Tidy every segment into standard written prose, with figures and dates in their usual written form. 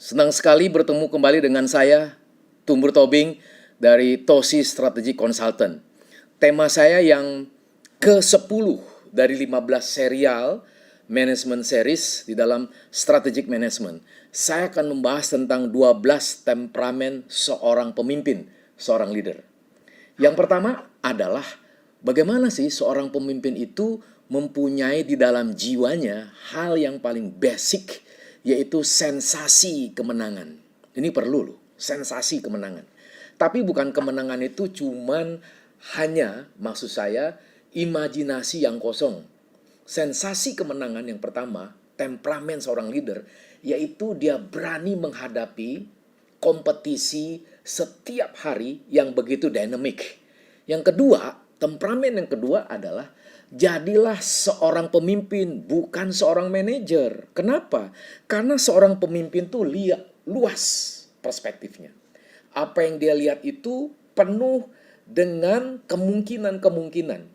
Senang sekali bertemu kembali dengan saya, Tumbur Tobing dari Tosi Strategic Consultant. Tema saya yang ke-10 dari 15 serial management series di dalam strategic management. Saya akan membahas tentang 12 temperamen seorang pemimpin, seorang leader. Yang pertama adalah bagaimana sih seorang pemimpin itu mempunyai di dalam jiwanya hal yang paling basic, yaitu sensasi kemenangan. Ini perlu loh, sensasi kemenangan. Tapi bukan kemenangan itu cuman hanya, maksud saya, imajinasi yang kosong. Sensasi kemenangan yang pertama, temperamen seorang leader, yaitu dia berani menghadapi kompetisi setiap hari yang begitu dinamik. Yang kedua, temperamen yang kedua adalah jadilah seorang pemimpin, bukan seorang manajer. Kenapa? Karena seorang pemimpin tuh lihat luas perspektifnya. Apa yang dia lihat itu penuh dengan kemungkinan-kemungkinan.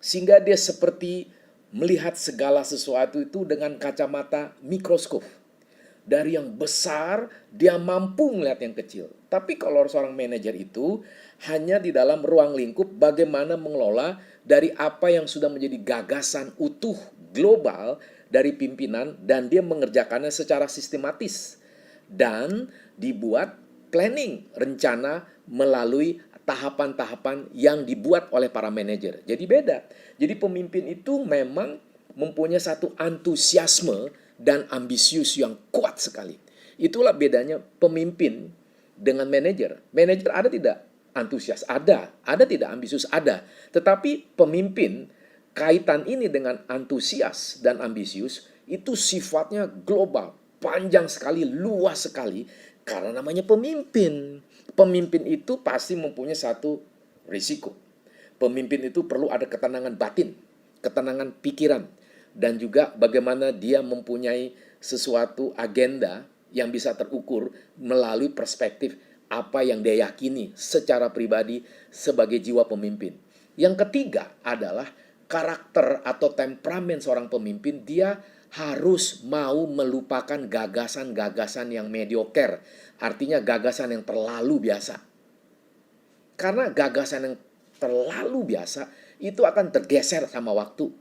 Sehingga dia seperti melihat segala sesuatu itu dengan kacamata mikroskop. Dari yang besar, dia mampu melihat yang kecil. Tapi kalau seorang manajer itu hanya di dalam ruang lingkup bagaimana mengelola dari apa yang sudah menjadi gagasan utuh global dari pimpinan, dan dia mengerjakannya secara sistematis. Dan dibuat planning, rencana melalui tahapan-tahapan yang dibuat oleh para manajer. Jadi beda. Jadi pemimpin itu memang mempunyai satu antusiasme dan ambisius yang kuat sekali. Itulah bedanya pemimpin dengan manajer. Manajer ada tidak antusias? Ada tidak ambisius? Ada. Tetapi pemimpin, kaitan ini dengan antusias dan ambisius itu sifatnya global, panjang sekali, luas sekali, karena namanya pemimpin. Pemimpin itu pasti mempunyai satu risiko. Pemimpin itu perlu ada ketenangan batin, ketenangan pikiran, dan juga bagaimana dia mempunyai sesuatu agenda yang bisa terukur melalui perspektif apa yang dia yakini secara pribadi sebagai jiwa pemimpin. Yang ketiga adalah karakter atau temperamen seorang pemimpin. Dia harus mau melupakan gagasan-gagasan yang mediocre, artinya gagasan yang terlalu biasa. Karena gagasan yang terlalu biasa itu akan tergeser sama waktu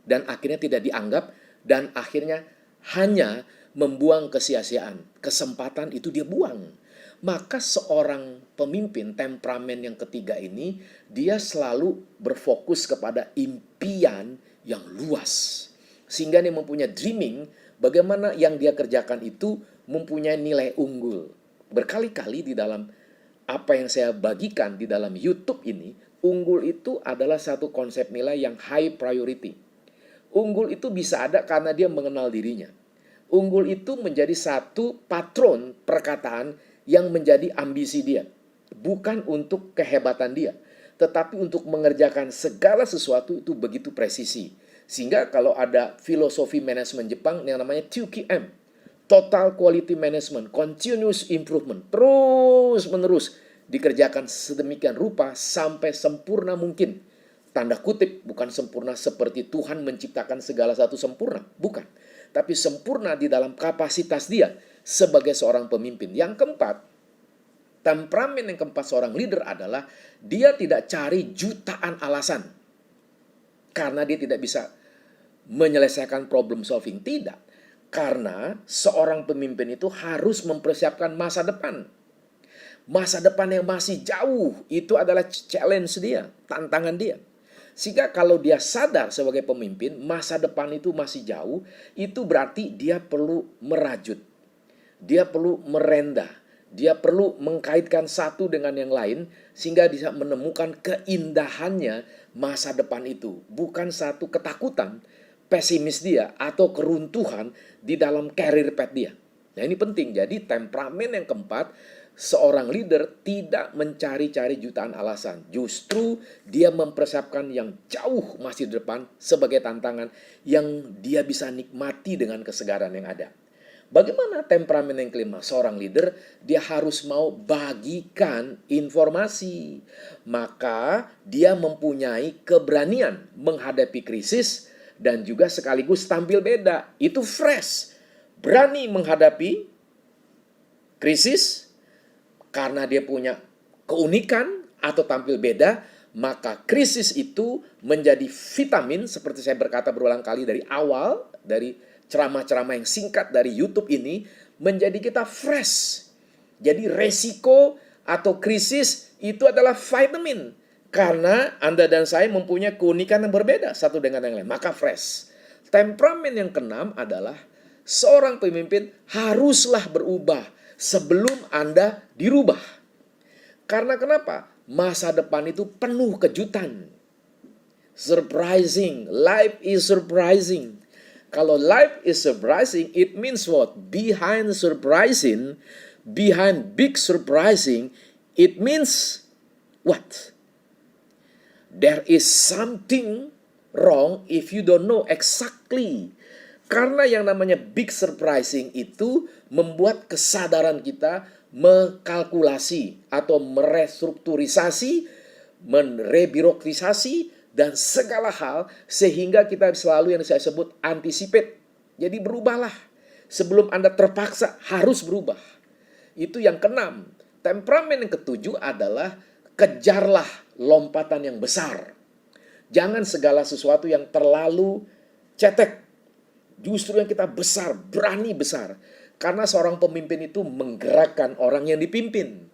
dan akhirnya tidak dianggap, dan akhirnya hanya membuang kesia-siaan. Kesempatan itu dia buang. Maka seorang pemimpin temperamen yang ketiga ini, dia selalu berfokus kepada impian yang luas. Sehingga dia mempunyai dreaming, bagaimana yang dia kerjakan itu mempunyai nilai unggul. Berkali-kali di dalam apa yang saya bagikan di dalam YouTube ini, unggul itu adalah satu konsep nilai yang high priority. Unggul itu bisa ada karena dia mengenal dirinya. Unggul itu menjadi satu patron perkataan yang menjadi ambisi dia. Bukan untuk kehebatan dia, tetapi untuk mengerjakan segala sesuatu itu begitu presisi. Sehingga kalau ada filosofi manajemen Jepang yang namanya 2QM, Total Quality Management, Continuous Improvement, terus menerus dikerjakan sedemikian rupa sampai sempurna mungkin. Tanda kutip, bukan sempurna seperti Tuhan menciptakan segala satu sempurna, bukan. Tapi sempurna di dalam kapasitas dia sebagai seorang pemimpin. Yang keempat, temperamen yang keempat seorang leader adalah dia tidak cari jutaan alasan karena dia tidak bisa menyelesaikan problem solving. Tidak. Karena seorang pemimpin itu harus mempersiapkan masa depan. Masa depan yang masih jauh, itu adalah challenge dia, tantangan dia. Sehingga kalau dia sadar sebagai pemimpin, masa depan itu masih jauh, itu berarti dia perlu merajut. Dia perlu merendah. Dia perlu mengkaitkan satu dengan yang lain, sehingga bisa menemukan keindahannya masa depan itu. Bukan satu ketakutan, pesimis dia, atau keruntuhan di dalam career path dia. Nah ini penting. Jadi temperamen yang keempat, seorang leader tidak mencari-cari jutaan alasan. Justru dia mempersiapkan yang jauh masih di depan sebagai tantangan yang dia bisa nikmati dengan kesegaran yang ada. Bagaimana temperamen yang kelima? Seorang leader, dia harus mau bagikan informasi. Maka dia mempunyai keberanian menghadapi krisis dan juga sekaligus tampil beda. Itu fresh. Berani menghadapi krisis, karena dia punya keunikan atau tampil beda, maka krisis itu menjadi vitamin, seperti saya berkata berulang kali dari awal, dari ceramah-ceramah yang singkat dari YouTube ini, menjadi kita fresh. Jadi resiko atau krisis itu adalah vitamin. Karena Anda dan saya mempunyai keunikan yang berbeda satu dengan yang lain. Maka fresh. Temperamen yang keenam adalah seorang pemimpin haruslah berubah sebelum Anda dirubah. Karena kenapa? Masa depan itu penuh kejutan. Surprising. Life is surprising. Kalau life is surprising, it means what? Behind surprising, behind big surprising, it means what? There is something wrong if you don't know exactly. Karena yang namanya big surprising itu membuat kesadaran kita mengkalkulasi atau merestrukturisasi, merebirokratisasi, dan segala hal sehingga kita selalu yang saya sebut anticipate. Jadi berubahlah. Sebelum Anda terpaksa harus berubah. Itu yang keenam. Temperamen yang ketujuh adalah kejarlah lompatan yang besar. Jangan segala sesuatu yang terlalu cetek. Justru yang kita besar, berani besar. Karena seorang pemimpin itu menggerakkan orang yang dipimpin.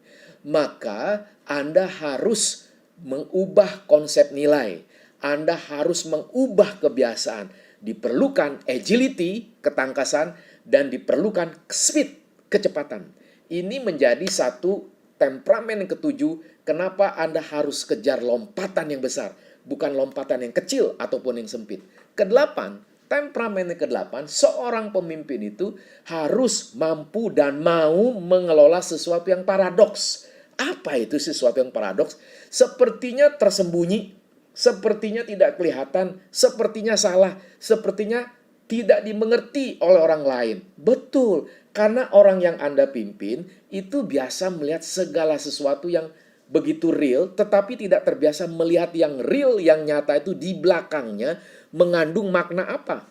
Maka Anda harus mengubah konsep nilai. Anda harus mengubah kebiasaan. Diperlukan agility, ketangkasan, dan diperlukan speed, kecepatan. Ini menjadi satu temperamen yang ketujuh. Kenapa Anda harus kejar lompatan yang besar, bukan lompatan yang kecil ataupun yang sempit. Kedelapan, temperamen yang kedelapan, seorang pemimpin itu harus mampu dan mau mengelola sesuatu yang paradoks. Apa itu sesuatu yang paradoks? Sepertinya tersembunyi, sepertinya tidak kelihatan, sepertinya salah, sepertinya tidak dimengerti oleh orang lain. Betul, karena orang yang Anda pimpin itu biasa melihat segala sesuatu yang begitu real, tetapi tidak terbiasa melihat yang real, yang nyata itu di belakangnya mengandung makna apa.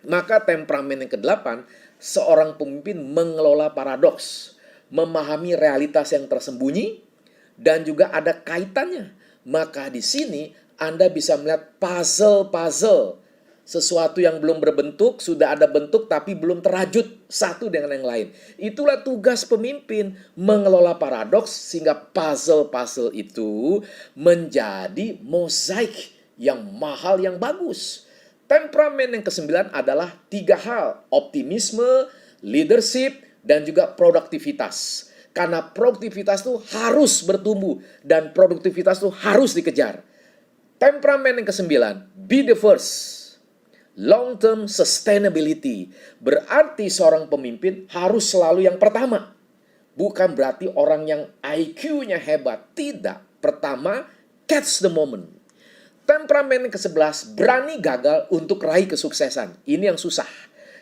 Maka temperamen yang kedelapan, seorang pemimpin mengelola paradoks, memahami realitas yang tersembunyi, dan juga ada kaitannya. Maka di sini Anda bisa melihat puzzle-puzzle. Sesuatu yang belum berbentuk, sudah ada bentuk tapi belum terajut satu dengan yang lain. Itulah tugas pemimpin, mengelola paradoks sehingga puzzle-puzzle itu menjadi mozaik yang mahal, yang bagus. Temperamen yang kesembilan adalah tiga hal: optimisme, leadership, dan juga produktivitas. Karena produktivitas itu harus bertumbuh dan produktivitas itu harus dikejar. Temperamen yang kesembilan, be the first. Long term sustainability. Berarti seorang pemimpin harus selalu yang pertama. Bukan berarti orang yang IQ-nya hebat. Tidak. Pertama, catch the moment. Temperamen yang ke-11, berani gagal untuk raih kesuksesan. Ini yang susah.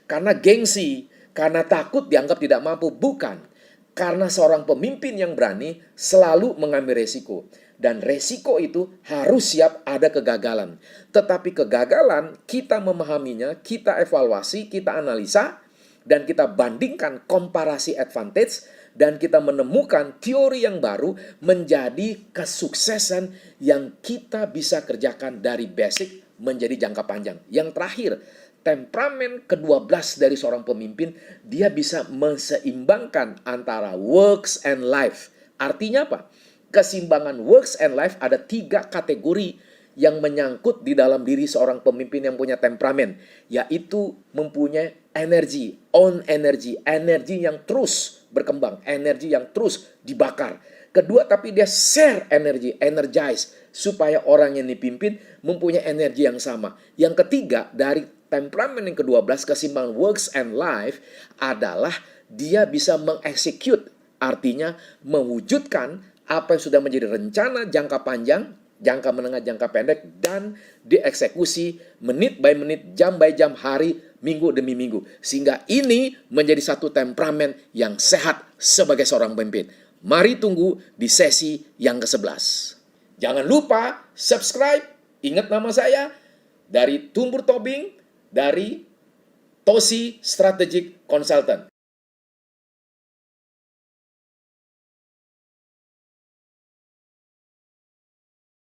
Karena gengsi, karena takut dianggap tidak mampu. Bukan. Karena seorang pemimpin yang berani selalu mengambil resiko. Dan resiko itu harus siap ada kegagalan. Tetapi kegagalan kita memahaminya, kita evaluasi, kita analisa, dan kita bandingkan komparasi advantage, dan kita menemukan teori yang baru menjadi kesuksesan yang kita bisa kerjakan dari basic menjadi jangka panjang. Yang terakhir, temperamen ke-12 dari seorang pemimpin, dia bisa menseimbangkan antara works and life. Artinya apa? Keseimbangan works and life ada tiga kategori yang menyangkut di dalam diri seorang pemimpin yang punya temperamen, yaitu mempunyai energi, own energy, energi yang terus berkembang, energi yang terus dibakar. Kedua, tapi dia share energi, energize, supaya orang yang dipimpin mempunyai energi yang sama. Yang ketiga, dari temperamen yang ke-12, keseimbangan works and life, adalah dia bisa mengexecute, artinya mewujudkan apa yang sudah menjadi rencana jangka panjang, jangka menengah, jangka pendek, dan dieksekusi menit by menit, jam by jam, hari, minggu demi minggu. Sehingga ini menjadi satu temperamen yang sehat sebagai seorang pemimpin. Mari tunggu di sesi yang ke-11. Jangan lupa subscribe, ingat nama saya, dari Tumbur Tobing, dari Tosi Strategic Consultant.